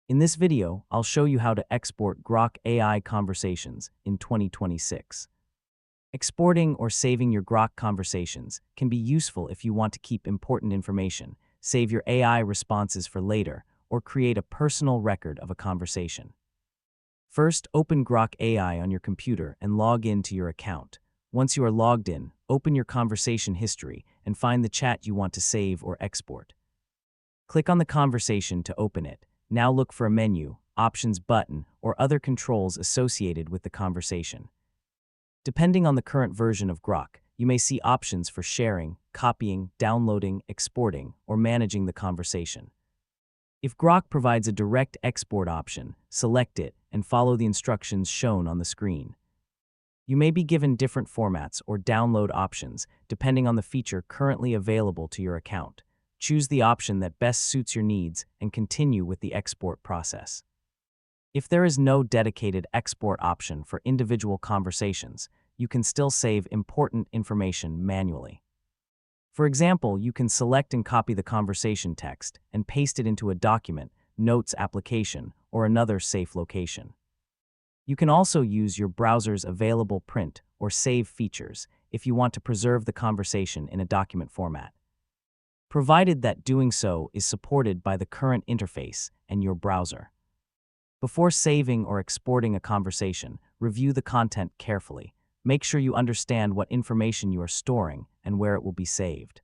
In this video, I'll show you how to export Grok AI conversations in 2026. Exporting or saving your Grok conversations can be useful if you want to keep important information, save your AI responses for later, or create a personal record of a conversation. First, open Grok AI on your computer and log in to your account. Once you are logged in, open your conversation history and find the chat you want to save or export. Click on the conversation to open it. Now look for a menu, options button, or other controls associated with the conversation. Depending on the current version of Grok, you may see options for sharing, copying, downloading, exporting, or managing the conversation. If Grok provides a direct export option, select it and follow the instructions shown on the screen. You may be given different formats or download options depending on the feature currently available to your account. Choose the option that best suits your needs and continue with the export process. If there is no dedicated export option for individual conversations, you can still save important information manually. For example, you can select and copy the conversation text and paste it into a document, notes application, or another safe location. You can also use your browser's available print or save features if you want to preserve the conversation in a document format, provided that doing so is supported by the current interface and your browser. Before saving or exporting a conversation, review the content carefully. Make sure you understand what information you are storing and where it will be saved.